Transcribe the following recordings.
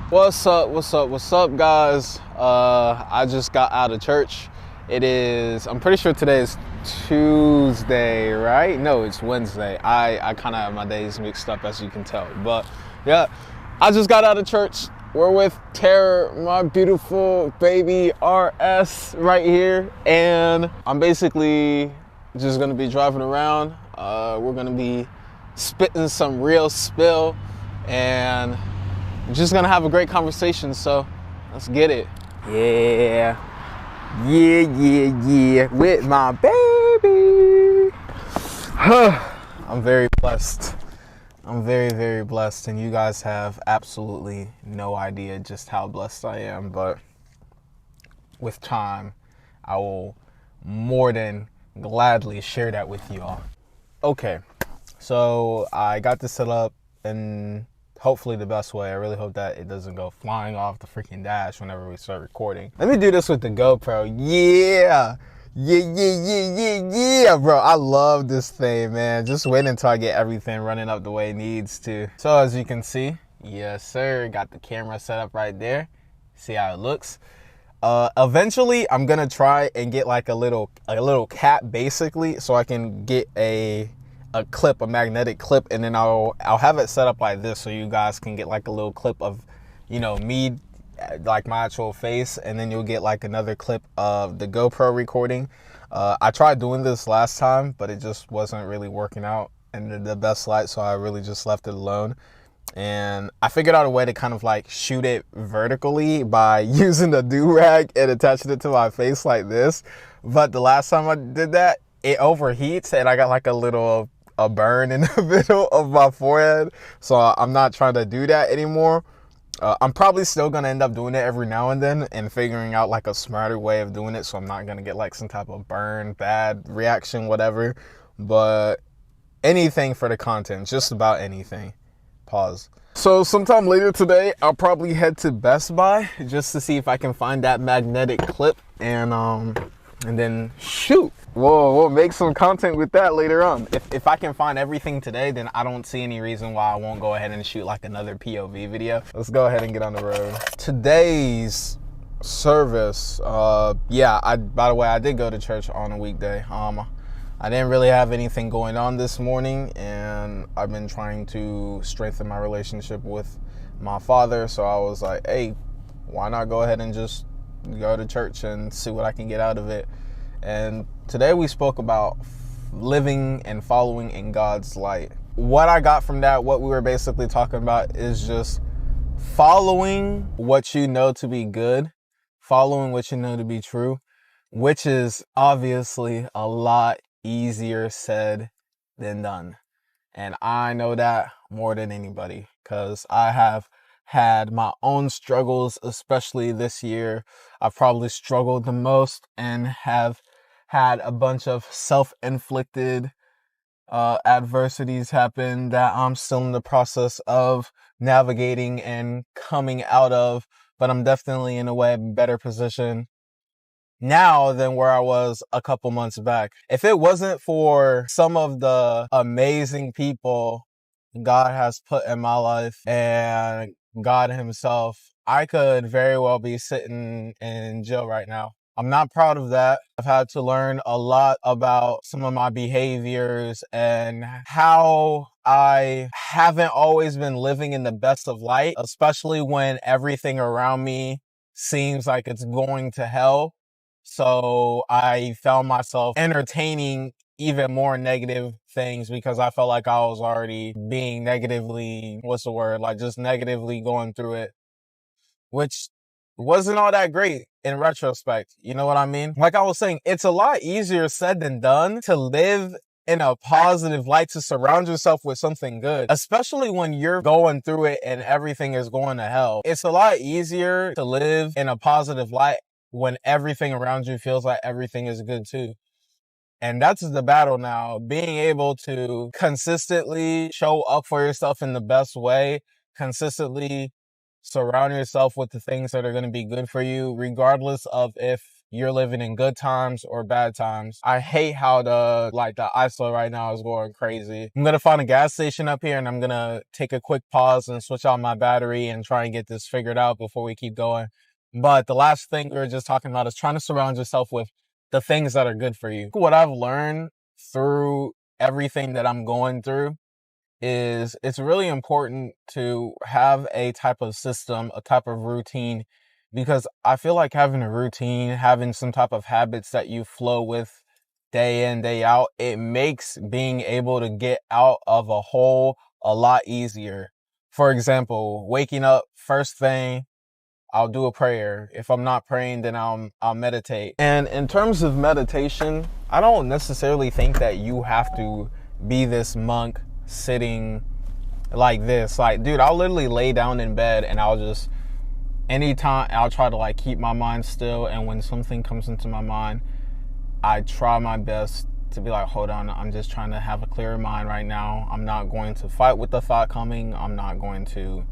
What's up, guys? I just got out of church. I'm pretty sure today is Tuesday, right? No, it's Wednesday. I kind of have my days mixed up, as you can tell. But yeah, I just got out of church. We're with Tara, my beautiful baby RS right here. And I'm basically just gonna be driving around. We're gonna be spitting some real spill and just gonna have a great conversation, so let's get it. Yeah, with my baby. I'm very blessed. I'm very, very blessed, and you guys have absolutely no idea just how blessed I am, but with time, I will more than gladly share that with y'all. Okay, so I got this set up and hopefully the best way. I really hope that it doesn't go flying off the freaking dash whenever we start recording. Let me do this with the GoPro. Yeah, bro. I love this thing, man. Just wait until I get everything running up the way it needs to. So as you can see, yes sir, got the camera set up right there. See how it looks. Eventually I'm gonna try and get like a little cap basically, so I can get a clip, a magnetic clip, and then I'll have it set up like this so you guys can get like a little clip of, you know, me, like my actual face, and then you'll get like another clip of the GoPro recording. I tried doing this last time, but it just wasn't really working out in the best light, so I really just left it alone. And I figured out a way to kind of like shoot it vertically by using the do-rag and attaching it to my face like this. But the last time I did that, it overheats and I got like a burn in the middle of my forehead. So I'm not trying to do that anymore. I'm probably still gonna end up doing it every now and then and figuring out like a smarter way of doing it, so I'm not gonna get like some type of burn, bad reaction, whatever. But anything for the content, just about anything. Pause. So sometime later today, I'll probably head to Best Buy just to see if I can find that magnetic clip and then shoot. We'll make some content with that later on. If I can find everything today, then I don't see any reason why I won't go ahead and shoot like another POV video. Let's go ahead and get on the road. Today's service, by the way, I did go to church on a weekday. I didn't really have anything going on this morning, and I've been trying to strengthen my relationship with my father, so I was like, hey, why not go ahead and just go to church and see what I can get out of it. And today we spoke about living and following in God's light. What I got from that, what we were basically talking about, is just following what you know to be good, following what you know to be true, which is obviously a lot easier said than done. And I know that more than anybody, because I have had my own struggles, especially this year. I've probably struggled the most and have had a bunch of self-inflicted adversities happen that I'm still in the process of navigating and coming out of, but I'm definitely in a way better position now than where I was a couple months back. If it wasn't for some of the amazing people God has put in my life and God himself, I could very well be sitting in jail right now. I'm not proud of that. I've had to learn a lot about some of my behaviors and how I haven't always been living in the best of light, especially when everything around me seems like it's going to hell. So I found myself entertaining even more negative things because I felt like I was already being negatively, just negatively going through it, which wasn't all that great in retrospect. You know what I mean? Like I was saying, it's a lot easier said than done to live in a positive light, to surround yourself with something good, especially when you're going through it and everything is going to hell. It's a lot easier to live in a positive light when everything around you feels like everything is good too. And that's the battle now, being able to consistently show up for yourself in the best way, consistently surround yourself with the things that are going to be good for you, regardless of if you're living in good times or bad times. I hate how the ISO right now is going crazy. I'm gonna find a gas station up here and I'm gonna take a quick pause and switch out my battery and try and get this figured out before we keep going. But the last thing we were just talking about is trying to surround yourself with the things that are good for you. What I've learned through everything that I'm going through is it's really important to have a type of system, a type of routine, because I feel like having a routine, having some type of habits that you flow with day in, day out, it makes being able to get out of a hole a lot easier. For example, waking up first thing, I'll do a prayer. If I'm not praying, then I'll meditate. And in terms of meditation, I don't necessarily think that you have to be this monk sitting like this. Like, dude, I'll literally lay down in bed and anytime I'll try to like keep my mind still. And when something comes into my mind, I try my best to be like, hold on, I'm just trying to have a clearer mind right now. I'm not going to fight with the thought coming. I'm not going to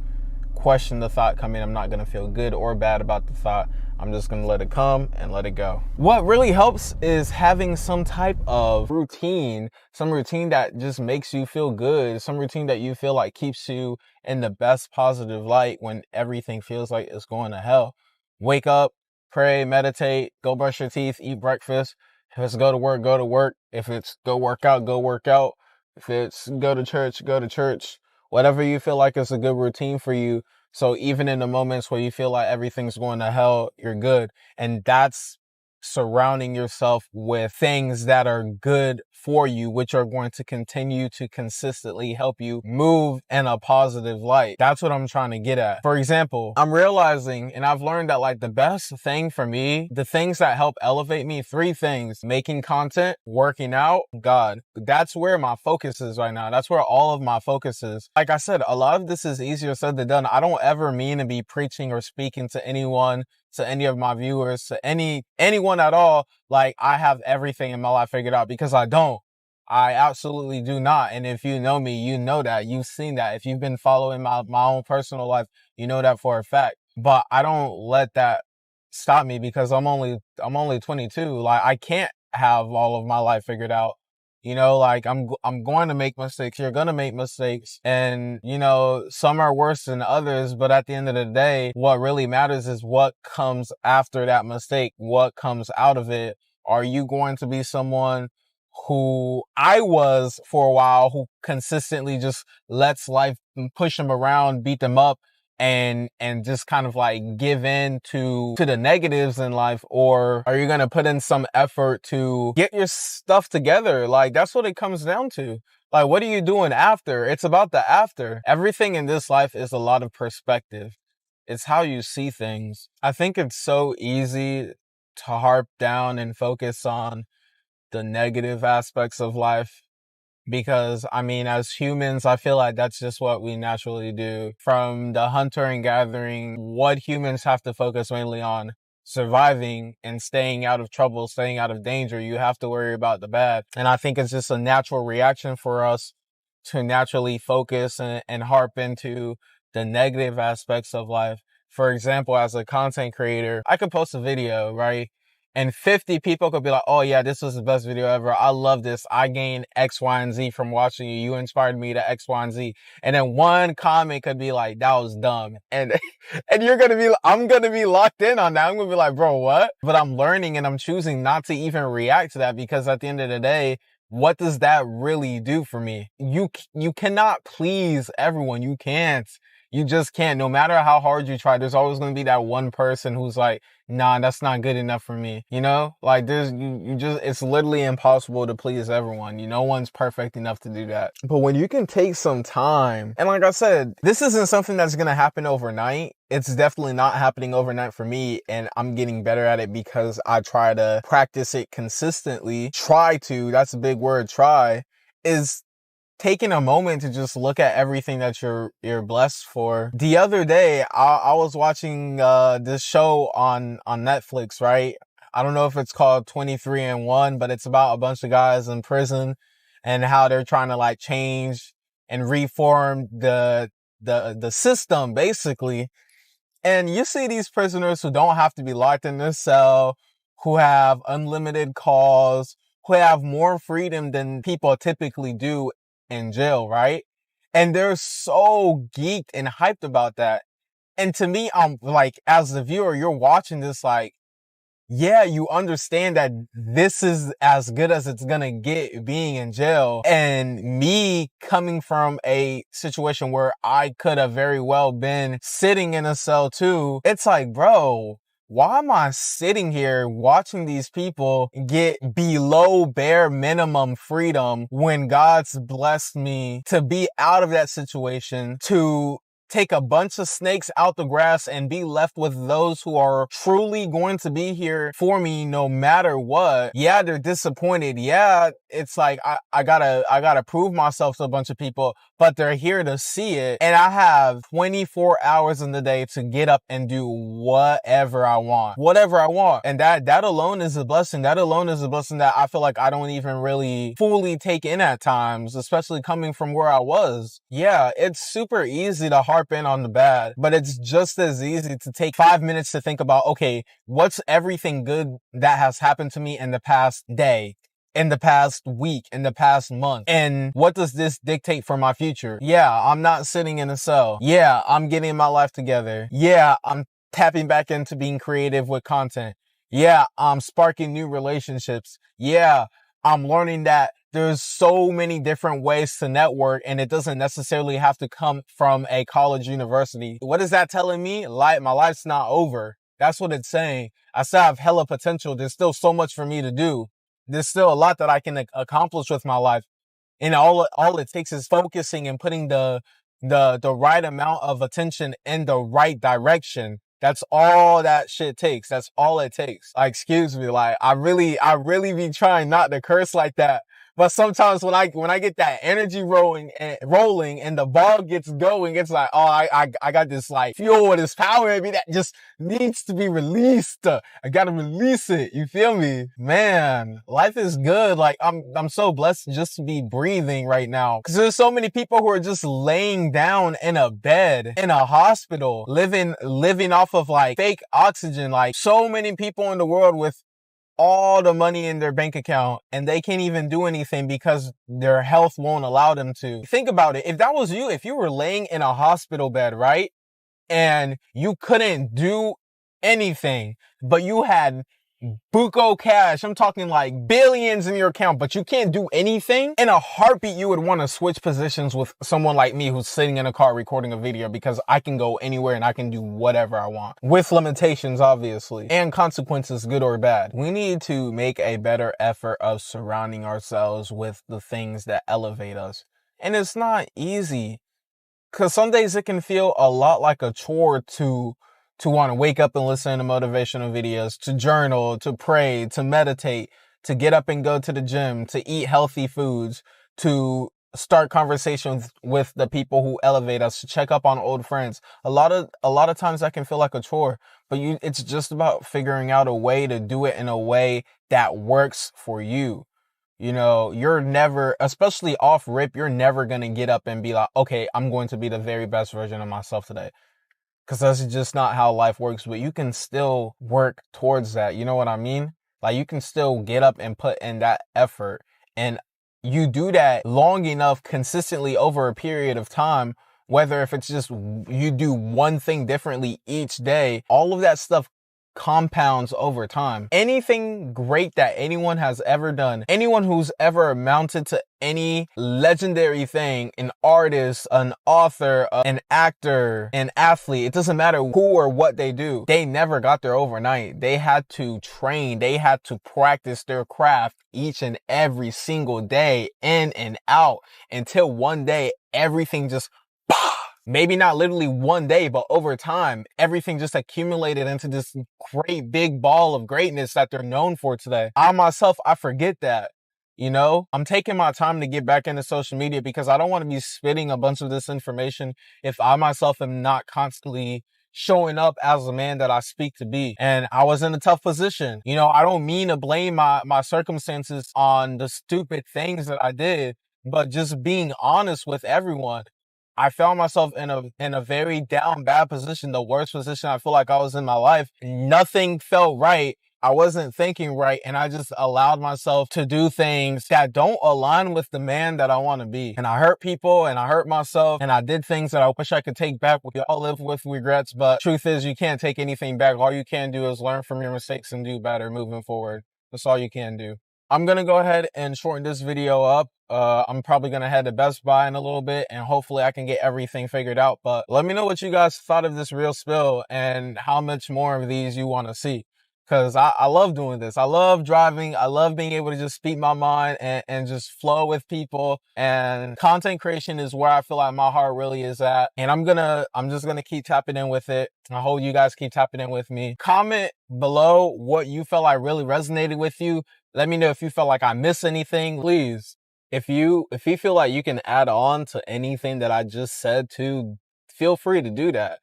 question the thought coming. I'm not going to feel good or bad about the thought. I'm just going to let it come and let it go. What really helps is having some type of routine, some routine that just makes you feel good, some routine that you feel like keeps you in the best positive light when everything feels like it's going to hell. Wake up, pray, meditate, go brush your teeth, eat breakfast. If it's go to work, go to work. If it's go work out, go work out. If it's go to church, go to church. Whatever you feel like is a good routine for you. So even in the moments where you feel like everything's going to hell, you're good. And that's surrounding yourself with things that are good for you, which are going to continue to consistently help you move in a positive light. That's what I'm trying to get at. For example, I'm realizing, and I've learned that like the best thing for me, the things that help elevate me, 3 things: making content, working out, God. That's where my focus is right now. That's where all of my focus is. Like I said, a lot of this is easier said than done. I don't ever mean to be preaching or speaking to anyone, to any of my viewers, to anyone at all, like I have everything in my life figured out, because I don't. I absolutely do not. And if you know me, you know that. You've seen that. If you've been following my own personal life, you know that for a fact. But I don't let that stop me, because I'm only 22. Like, I can't have all of my life figured out. You know, like I'm going to make mistakes. You're going to make mistakes. And, you know, some are worse than others. But at the end of the day, what really matters is what comes after that mistake, what comes out of it. Are you going to be someone who I was for a while, who consistently just lets life push them around, beat them up, and just kind of like give in to the negatives in life? Or are you going to put in some effort to get your stuff together? Like, that's what it comes down to. Like, what are you doing after? It's about the after. Everything in this life is a lot of perspective. It's how you see things. I think it's so easy to harp down and focus on the negative aspects of life, because I mean, as humans, I feel like that's just what we naturally do. From the hunter and gathering, what humans have to focus mainly on: surviving and staying out of trouble, staying out of danger. You have to worry about the bad. And I think it's just a natural reaction for us to naturally focus and harp into the negative aspects of life. For example, as a content creator, I could post a video, right? And 50 people could be like, oh yeah, this was the best video ever. I love this. I gained X, Y, and Z from watching you. You inspired me to X, Y, and Z. And then one comment could be like, that was dumb. And I'm going to be locked in on that. I'm going to be like, bro, what? But I'm learning and I'm choosing not to even react to that, because at the end of the day, what does that really do for me? You cannot please everyone. You can't. You just can't. No matter how hard you try, there's always going to be that one person who's like, nah, that's not good enough for me. You know, like it's literally impossible to please everyone. No one's perfect enough to do that. But when you can take some time, and like I said, this isn't something that's going to happen overnight. It's definitely not happening overnight for me, and I'm getting better at it because I try to practice it consistently. That's a big word, try, is taking a moment to just look at everything that you're blessed for. The other day, I was watching this show on Netflix, right? I don't know if it's called 23 and 1, but it's about a bunch of guys in prison and how they're trying to like change and reform the system, basically. And you see these prisoners who don't have to be locked in their cell, who have unlimited calls, who have more freedom than people typically do in jail, right? And they're so geeked and hyped about that. And to me, I'm like, as the viewer, you're watching this like, yeah, you understand that this is as good as it's gonna get being in jail. And me coming from a situation where I could have very well been sitting in a cell too, it's like, bro, why am I sitting here watching these people get below bare minimum freedom when God's blessed me to be out of that situation, to take a bunch of snakes out the grass and be left with those who are truly going to be here for me no matter what? Yeah, they're disappointed. Yeah, it's like I gotta prove myself to a bunch of people, but they're here to see it. And I have 24 hours in the day to get up and do whatever I want. Whatever I want. And that alone is a blessing. That alone is a blessing that I feel like I don't even really fully take in at times, especially coming from where I was. Yeah, it's super easy to harp in on the bad, but it's just as easy to take 5 minutes to think about, okay, what's everything good that has happened to me in the past day, in the past week, in the past month, and what does this dictate for my future? Yeah, I'm not sitting in a cell. Yeah, I'm getting my life together. Yeah, I'm tapping back into being creative with content. Yeah, I'm sparking new relationships. Yeah, I'm learning that there's so many different ways to network, and it doesn't necessarily have to come from a college university. What is that telling me? My life's not over. That's what it's saying. I still have hella potential. There's still so much for me to do. There's still a lot that I can accomplish with my life. And all it takes is focusing and putting the right amount of attention in the right direction. That's all that shit takes. That's all it takes. Like, excuse me, like I really be trying not to curse like that. But sometimes when I get that energy rolling and the ball gets going, it's like, oh, I got this like fuel, this power in me that just needs to be released. I gotta release it. You feel me? Man, life is good. Like I'm so blessed just to be breathing right now. Cause there's so many people who are just laying down in a bed, in a hospital, living off of like fake oxygen. Like so many people in the world with all the money in their bank account and they can't even do anything because their health won't allow them to. Think about it. If that was you, if you were laying in a hospital bed, right? And you couldn't do anything, but you had buco cash. I'm talking like billions in your account, but you can't do anything. In a heartbeat, you would want to switch positions with someone like me who's sitting in a car recording a video, because I can go anywhere and I can do whatever I want with limitations, obviously, and consequences, good or bad. We need to make a better effort of surrounding ourselves with the things that elevate us. And it's not easy, because some days it can feel a lot like a chore to want to wake up and listen to motivational videos, to journal, to pray, to meditate, to get up and go to the gym, to eat healthy foods, to start conversations with the people who elevate us, to check up on old friends. A lot of times that can feel like a chore, but it's just about figuring out a way to do it in a way that works for you. You know, you're never, especially off rip, you're never going to get up and be like, okay, I'm going to be the very best version of myself today. Because that's just not how life works, but you can still work towards that. You know what I mean? Like, you can still get up and put in that effort. And you do that long enough, consistently over a period of time, whether if it's just you do one thing differently each day, all of that stuff compounds over time. Anything great that anyone has ever done, anyone who's ever amounted to any legendary thing, an artist, an author, an actor, an athlete, it doesn't matter who or what they do, they never got there overnight. They had to train, they had to practice their craft each and every single day, in and out, until one day everything just maybe not literally one day, but over time, everything just accumulated into this great big ball of greatness that they're known for today. I myself, I forget that. You know, I'm taking my time to get back into social media because I don't want to be spitting a bunch of this information if I myself am not constantly showing up as a man that I speak to be. And I was in a tough position. You know, I don't mean to blame my circumstances on the stupid things that I did, but just being honest with everyone. I found myself in a very down bad position, the worst position I feel like I was in my life. Nothing felt right. I wasn't thinking right, and I just allowed myself to do things that don't align with the man that I want to be. And I hurt people and I hurt myself, and I did things that I wish I could take back. We all live with regrets, but truth is you can't take anything back. All you can do is learn from your mistakes and do better moving forward. That's all you can do. I'm going to go ahead and shorten this video up. I'm probably going to head to Best Buy in a little bit, and hopefully I can get everything figured out. But let me know what you guys thought of this real spill and how much more of these you want to see. Because I love doing this. I love driving. I love being able to just speak my mind and just flow with people. And content creation is where I feel like my heart really is at. And I'm just gonna keep tapping in with it. I hope you guys keep tapping in with me. Comment below what you felt like really resonated with you. Let me know if you felt like I missed anything. Please, if you feel like you can add on to anything that I just said too, feel free to do that.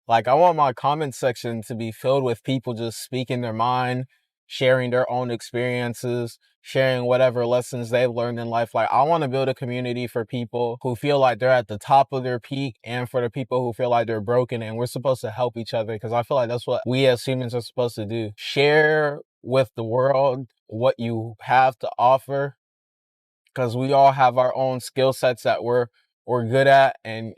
Like, I want my comment section to be filled with people just speaking their mind, sharing their own experiences, sharing whatever lessons they've learned in life. Like, I want to build a community for people who feel like they're at the top of their peak, and for the people who feel like they're broken, and we're supposed to help each other, because I feel like that's what we as humans are supposed to do. Share with the world what you have to offer, because we all have our own skill sets that we're good at, and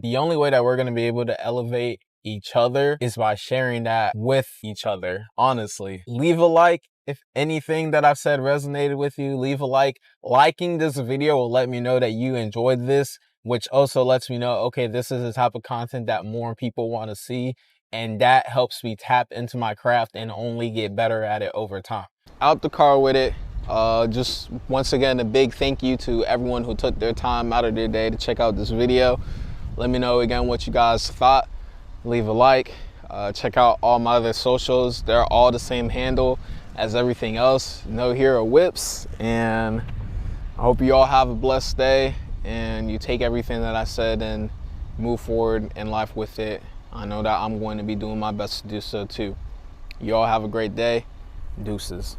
the only way that we're going to be able to elevate each other is by sharing that with each other. Honestly, leave a like if anything that I've said resonated with you. Leave a like. Liking this video will let me know that you enjoyed this, which also lets me know, okay, this is the type of content that more people want to see, and that helps me tap into my craft and only get better at it over time. Out the car with it. Just once again, a big thank you to everyone who took their time out of their day to check out this video. Let me know again what you guys thought. Leave a like. Check out all my other socials. They're all the same handle as everything else. No Hero Whips. And I hope you all have a blessed day, and you take everything that I said and move forward in life with it. I know that I'm going to be doing my best to do so too. You all have a great day. Deuces.